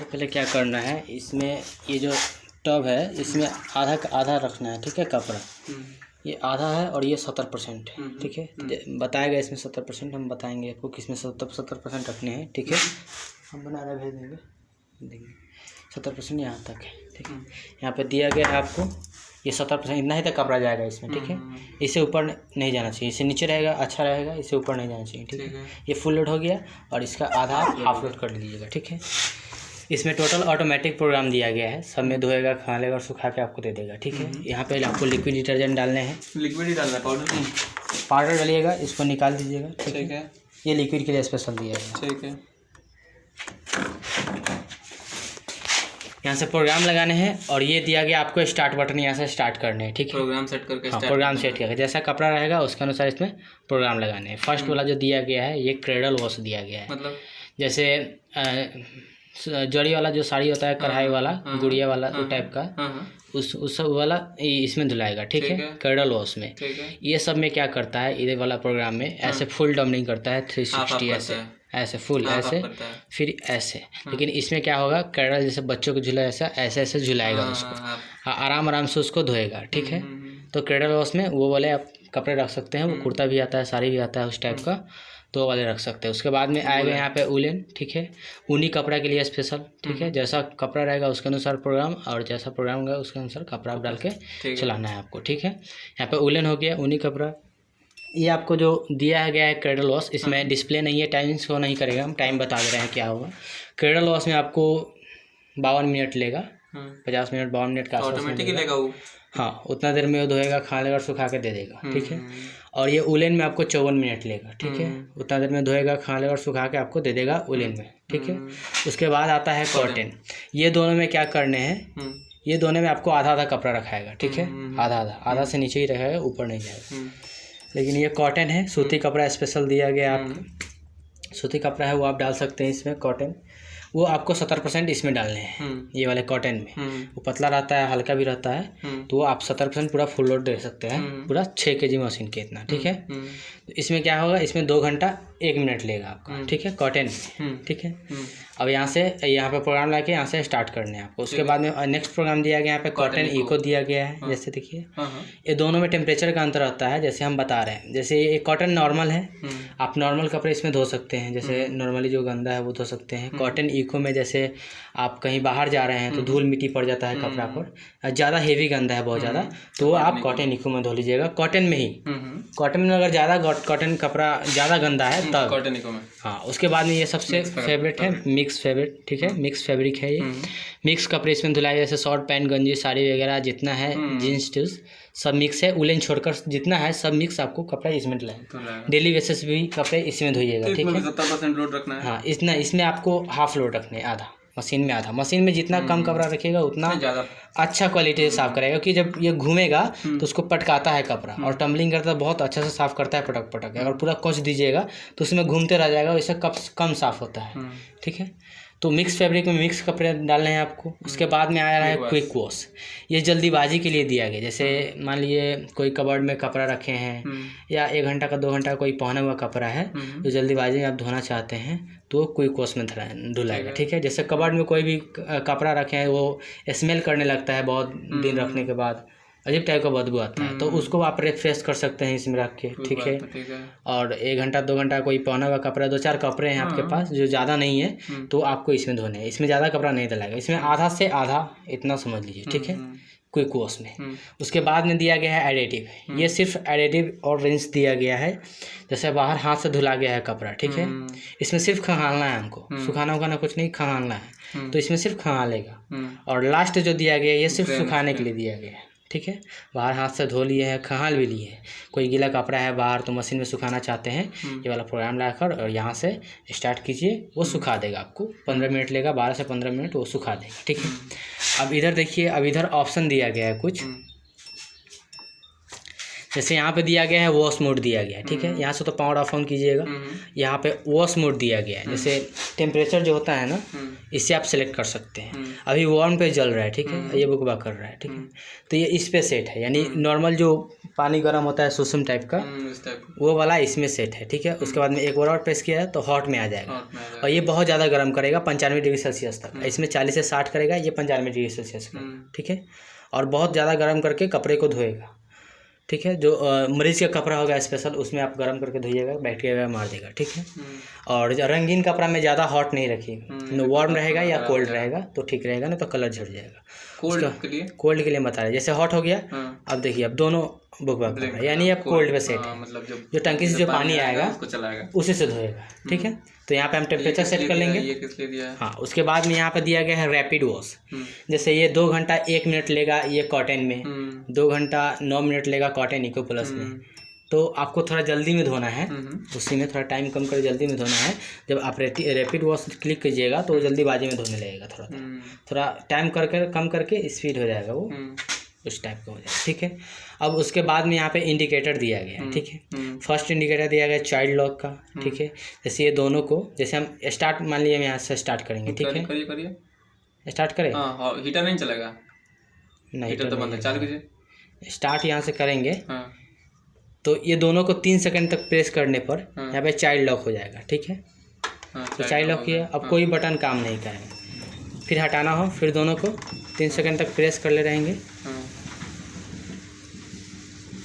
पहले क्या करना है, इसमें ये जो टब है इसमें आधा का आधा रखना है, ठीक है। कपड़ा ये आधा है और ये 70% है, ठीक है। बताया गया इसमें 70%, हम बताएंगे आपको किसमें 70% रखने हैं, ठीक है। हम बना रहे भेज देंगे 70% यहाँ तक है, ठीक है। यहाँ पे दिया गया है आपको ये 70% इतना ही तक कपड़ा जाएगा इसमें, ठीक है। इससे ऊपर नहीं जाना चाहिए, इससे नीचे रहेगा अच्छा रहेगा, इससे ऊपर नहीं जाना चाहिए, ठीक है। ये फुल लोड हो गया और इसका आधा हाफ लोड कर लीजिएगा, ठीक है। इसमें टोटल ऑटोमेटिक प्रोग्राम दिया गया है, सब में धोएगा, खा लेगा और सुखा के आपको दे देगा, ठीक है। यहाँ पे आपको लिक्विड डिटर्जेंट डालने हैं, लिक्विड ही डालना है, पाउडर नहीं। पाउडर डालिएगा, इसको निकाल दीजिएगा, ठीक है। ये लिक्विड के लिए स्पेशल दिया गया, ठीक है। यहाँ से प्रोग्राम लगाने हैं और ये दिया गया आपको स्टार्ट बटन, यहाँ से स्टार्ट करने हैं, ठीक है। प्रोग्राम सेट करके हाँ, प्रोग्राम सेट किया, जैसा कपड़ा रहेगा उसके अनुसार इसमें प्रोग्राम लगाने हैं। फर्स्ट वाला जो दिया गया है ये क्रेडल वॉश दिया गया है, मतलब जैसे जड़ी वाला जो साड़ी होता है, कढ़ाई वाला, गुड़िया वाला टाइप का, उस सब वाला इसमें धुलाएगा, ठीक है। क्रेडल वॉश में ये सब में क्या करता है, इधर वाला प्रोग्राम में ऐसे फुल डंबलिंग करता है 360, ऐसे फुल ऐसे फिर ऐसे। लेकिन इसमें क्या होगा, क्रेडल जैसे बच्चों को झुला ऐसा ऐसे झुलाएगा उसको, आराम से उसको धोएगा, ठीक है। तो क्रेडल वॉश में वो वाले आप कपड़े रख सकते हैं, वो कुर्ता भी आता है, साड़ी भी आता है उस टाइप का, तो वाले रख सकते हैं। उसके बाद में आएगा यहाँ पे उलेन, ठीक है। ऊनी कपड़ा के लिए स्पेशल, ठीक है। जैसा कपड़ा रहेगा उसके अनुसार प्रोग्राम, और जैसा प्रोग्राम होगा उसके अनुसार कपड़ा डाल के चलाना है आपको, ठीक है। यहाँ पे उलेन हो गया, ऊनी कपड़ा। ये आपको जो दिया गया है क्रेडल वॉश, इसमें डिस्प्ले नहीं है, टाइमिंग शो नहीं करेगा, हम टाइम बता दे रहे हैं क्या होगा। क्रेडल वॉश में आपको 52 मिनट लेगा, 50 मिनट 52 मिनट का ऑटोमेटिक लेगा वो, हाँ। उतना देर में वो धोएगा, खा लेगा और सुखा के दे देगा, ठीक है। और ये उलेन में आपको 54 मिनट लेगा, ठीक है। उतना देर में धोएगा, खा लेगा और सुखा के आपको दे देगा उलेन में, ठीक है। उसके बाद आता है कॉटन। ये दोनों में क्या करने हैं, ये दोनों में आपको आधा आधा कपड़ा रखाएगा, ठीक है। आधा से नीचे ही रहेगा, ऊपर नहीं जाएगा। लेकिन ये कॉटन है, सूती कपड़ा स्पेशल दिया गया आपको, सूती कपड़ा है वो आप डाल सकते हैं इसमें। कॉटन वो आपको 70% इसमें डालने हैं, ये वाले कॉटन में। वो पतला रहता है, हल्का भी रहता है, तो आप 70% पूरा फुल लोड दे सकते हैं, पूरा 6 kg मशीन के इतना, ठीक है। तो इसमें क्या होगा, इसमें 2 घंटा 1 मिनट लेगा आपका, ठीक है, कॉटन में, ठीक है। अब यहाँ पे प्रोग्राम ला के यहाँ से स्टार्ट करने हैं आपको। उसके बाद में नेक्स्ट प्रोग्राम दिया गया यहाँ पे कॉटन इको दिया गया है, जैसे देखिए ये दोनों में टेम्परेचर का अंतर रहता है, जैसे हम बता रहे हैं। जैसे ये कॉटन नॉर्मल है, आप नॉर्मल कपड़े इसमें धो सकते हैं, जैसे नॉर्मली जो गंदा है वो धो सकते हैं। कॉटन इको में जैसे आप कहीं बाहर जा रहे हैं तो धूल मिट्टी पड़ जाता है कपड़ा पर, ज़्यादा हेवी गंदा है बहुत ज़्यादा, तो आप कॉटन इको में धो लीजिएगा, कॉटन में ही। कॉटन में अगर ज़्यादा कॉटन कपड़ा ज़्यादा गंदा है तब कॉटन इको में, हाँ। उसके बाद में ये सबसे फेवरेट है मिक्स फैब्रिक, ठीक है। मिक्स फैब्रिक है ये, मिक्स कपड़े इसमें धुलाए, जैसे शॉर्ट पैंट, गंजी, साड़ी वगैरह जितना है, जीन्स टीन्स सब मिक्स है। उलेन छोड़कर जितना है सब मिक्स आपको कपड़ा इसमें डलाएगा। डेली बेसिस भी कपड़े इसमें धोइएगा, ठीक है। 70% लोड रखना है, हाँ। इतना इसमें आपको हाफ लोड रखने, आधा मशीन में, आधा मशीन में। जितना कम कपड़ा रखिएगा उतना ज़्यादा अच्छा क्वालिटी से साफ़ करेगा, क्योंकि जब ये घूमेगा तो उसको पटकाता है कपड़ा, और टम्बलिंग करता है, बहुत अच्छा से साफ़ करता है पटक पटक। अगर पूरा कोच दीजिएगा तो उसमें घूमते रह जाएगा, वैसे कम साफ़ होता है, ठीक है। तो मिक्स फैब्रिक में मिक्स कपड़े डालने हैं आपको। उसके बाद में आ रहा है क्विक वॉश। ये जल्दीबाजी के लिए दिया गया, जैसे मान लीजिए कोई कबर्ड में कपड़ा रखे हैं, या 1 घंटा का 2 घंटा कोई पहना हुआ कपड़ा है, तो जल्दीबाजी में आप धोना चाहते हैं तो क्विक वॉश में धुलाएगा, ठीक है। जैसे कबर्ड में कोई भी कपड़ा रखे हैं, वो स्मेल करने लगता है बहुत दिन रखने के बाद, अजीब टाइप का बदबू आता है, तो उसको आप रिफ्रेश कर सकते हैं इसमें रख के, ठीक है। और 1 घंटा 2 घंटा कोई पहना हुआ कपड़ा, 2-4 कपड़े हैं आपके पास जो ज़्यादा नहीं है, तो आपको इसमें धोने हैं। इसमें ज़्यादा कपड़ा नहीं डलाएगा, इसमें आधा से आधा इतना समझ लीजिए, ठीक है, क्विक वॉश में। उसके बाद में दिया गया है एडिटिव। ये सिर्फ एडिटिव और रिंस दिया गया है, जैसे बाहर हाथ से धुला गया है कपड़ा, ठीक है। इसमें सिर्फ खंगालना है हमको, सुखाना उखाना कुछ नहीं, खंगालना है, तो इसमें सिर्फ खंगालेगा। और लास्ट जो दिया गया है ये सिर्फ सुखाने के लिए दिया गया है, ठीक है। बाहर हाथ से धो लिए हैं, खंगाल भी लिए हैं, कोई गीला कपड़ा है बाहर तो मशीन में सुखाना चाहते हैं, ये वाला प्रोग्राम लाकर और यहाँ से स्टार्ट कीजिए, वो सुखा देगा आपको। 15 मिनट लेगा, 12 से 15 मिनट वो सुखा देगा, ठीक है। अब इधर देखिए, अब इधर ऑप्शन दिया गया है कुछ, जैसे यहाँ पे दिया गया है वॉश मोड दिया गया है, ठीक है। यहाँ से तो पावर ऑफ ऑन कीजिएगा, यहाँ पे वॉश मोड दिया गया है। जैसे टेम्परेचर जो होता है ना, इससे आप सेलेक्ट कर सकते हैं। अभी वार्म पे जल रहा है, ठीक है, ये बुकबा कर रहा है, ठीक है। तो ये इस पे सेट है, यानी नॉर्मल जो पानी गर्म होता है सुसुम टाइप का, वो वाला इसमें सेट है, ठीक है। उसके बाद में एक बार और प्रेस किया है तो हॉट में आ जाएगा, और ये बहुत ज़्यादा गर्म करेगा 95 डिग्री सेल्सियस तक। इसमें 40 से 60 करेगा, ये 95 डिग्री सेल्सियस का, ठीक है। और बहुत ज़्यादा गर्म करके कपड़े को धोएगा, ठीक है। जो मरीज़ का कपड़ा होगा स्पेशल, उसमें आप गर्म करके धोइएगा, बैक्टीरिया मार देगा, ठीक है। और रंगीन कपड़ा में ज़्यादा हॉट नहीं रखिएगा, वार्म रहेगा या कोल्ड रहेगा तो ठीक रहेगा, नहीं तो कलर झड़ जाएगा। कोल्ड के लिए बता रहे, जैसे हॉट हो गया, अब देखिए अब दोनों बुकबा कर रहा है, यानी अब कोल्ड पे सेट है। मतलब जो टंकी से जो पानी आएगा उसी से धोएगा, ठीक है। तो यहाँ पे हम टेम्परेचर सेट कर लेंगे। ये किस लिए दिया है? हाँ, उसके बाद में यहाँ पे दिया गया है रैपिड वॉश। जैसे ये 2 घंटा 1 मिनट लेगा ये कॉटन में, 2 घंटा 9 मिनट लेगा कॉटन इको प्लस में। तो आपको थोड़ा जल्दी में धोना है, उसी में थोड़ा टाइम कम कर जल्दी में धोना है। जब आप रैपिड वॉश क्लिक कीजिएगा तो वो जल्दीबाजी में धोने लगेगा, थोड़ा टाइम करके कम करके स्पीड हो जाएगा, वो उस टाइप का हो जाएगा, ठीक है। अब उसके बाद में यहाँ पे इंडिकेटर दिया गया है, ठीक है। फर्स्ट इंडिकेटर दिया गया है चाइल्ड लॉक का, ठीक है। जैसे ये दोनों को, जैसे हम स्टार्ट, मान लीजिए हम यहाँ से स्टार्ट करेंगे, ठीक है। करिए स्टार्ट करें। हीटर नहीं चलेगा? नहीं, हीटर तो बंद है, चालू कीजिए। स्टार्ट यहाँ से करेंगे तो ये दोनों को 3 सेकंड तक प्रेस करने पर यहाँ पे चाइल्ड लॉक हो जाएगा, ठीक है। तो चाइल्ड लॉक किया, अब कोई बटन काम नहीं करेगा। फिर हटाना हो, फिर दोनों को 3 सेकंड तक प्रेस कर ले रहेंगे,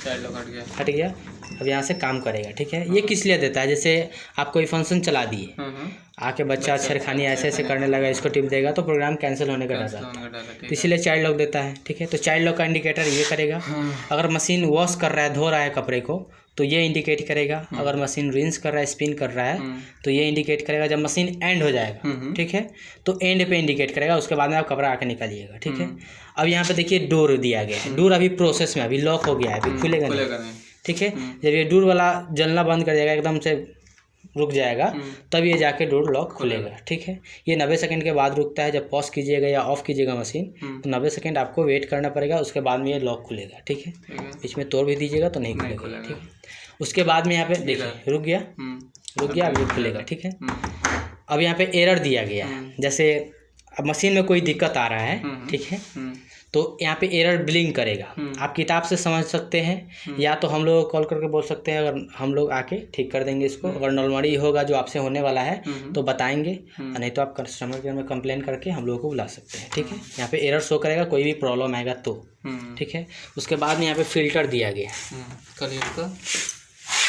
चाइल्ड लॉक हट गया। अब यहाँ से काम करेगा, ठीक है। ये किस लिए देता है, जैसे आप कोई फंक्शन चला दिए, आके बच्चा छेड़खानी ऐसे ऐसे करने लगा, इसको टिप देगा तो प्रोग्राम कैंसिल होने का डर रहता है, तो इसीलिए चाइल्ड लॉक देता है, ठीक है। तो चाइल्ड लॉक का इंडिकेटर ये करेगा। अगर मशीन वॉश कर रहा है, धो रहा है कपड़े को, तो ये इंडिकेट करेगा। अगर मशीन रिंस कर रहा है, स्पिन कर रहा है, तो ये इंडिकेट करेगा। जब मशीन एंड हो जाएगा, ठीक है, तो एंड पे इंडिकेट करेगा। उसके बाद में आप कपड़ा आके निकालिएगा, ठीक है। अब यहाँ पे देखिए डोर दिया गया है, डोर अभी प्रोसेस में, अभी लॉक हो गया है, अभी खुलेगा नहीं, ठीक है। जब ये डोर वाला जलना बंद कर जाएगा, एकदम से रुक जाएगा, तब ये जाके डोर लॉक खुलेगा, ठीक है। ये 90 सेकंड के बाद रुकता है। जब पॉज कीजिएगा या ऑफ कीजिएगा मशीन, तो 90 सेकंड आपको वेट करना पड़ेगा, उसके बाद में ये लॉक खुलेगा, ठीक है। बीच में तोड़ भी दीजिएगा तो नहीं खुलेगा, ठीक है। उसके बाद में यहाँ पे देखिए रुक गया, अभी खुलेगा, ठीक है। अब यहाँ पे एरर दिया गया है, जैसे अब मशीन में कोई दिक्कत आ रहा है, ठीक है, तो यहाँ पे एरर ब्लिंक करेगा। आप किताब से समझ सकते हैं, या तो हम लोग कॉल करके बोल सकते हैं, अगर हम लोग आके ठीक कर देंगे इसको। अगर नॉर्मली होगा जो आपसे होने वाला है तो बताएंगे, नहीं तो आप कस्टमर केयर में कंप्लेन करके हम लोगों को बुला सकते हैं, ठीक है। यहाँ पे एरर शो करेगा, कोई भी प्रॉब्लम आएगा तो, ठीक है। उसके बाद में यहाँ पे फिल्टर दिया गया है,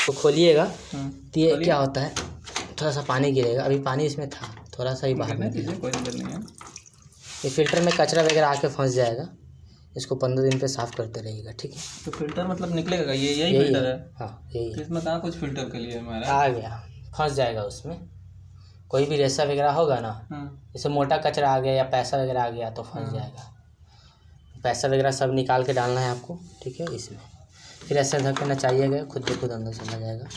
तो खोलिएगा तो ये क्या होता है, थोड़ा सा पानी गिरेगा, अभी पानी इसमें था, थोड़ा सा ही बाहर में, कोई दिक्कत नहीं है। ये फिल्टर में कचरा वगैरह आके फंस जाएगा, इसको 15 दिन पे साफ़ करते रहिएगा, ठीक है। तो फिल्टर मतलब निकलेगा, यही फिल्टर है? हाँ, यही है। इसमें कहाँ कुछ फिल्टर के लिए हमारा आ गया, फंस जाएगा उसमें। कोई भी रेसा वगैरह होगा ना, जैसे मोटा कचरा आ गया या पैसा वगैरह आ गया तो फंस जाएगा। पैसा वगैरह सब निकाल के डालना है आपको, ठीक है, इसमें। फिर ऐसे धक्के नचाइएगा, खुद ब खुद अंदर चला जाएगा।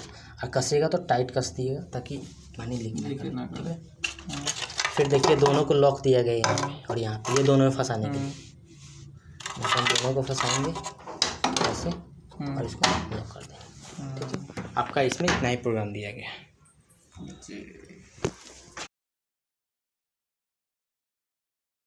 और कसिएगा तो टाइट कस दिएगा ताकि पानी लीक ना करे, ठीक है। फिर देखिए दोनों को लॉक दिया गया यहाँ पे और यहाँ पे, ये दोनों में फंसाने के लिए। हम दोनों को फंसाएंगे ऐसे और इसको लॉक कर देंगे, ठीक है। आपका इसमें इतना ही प्रोग्राम दिया गया है।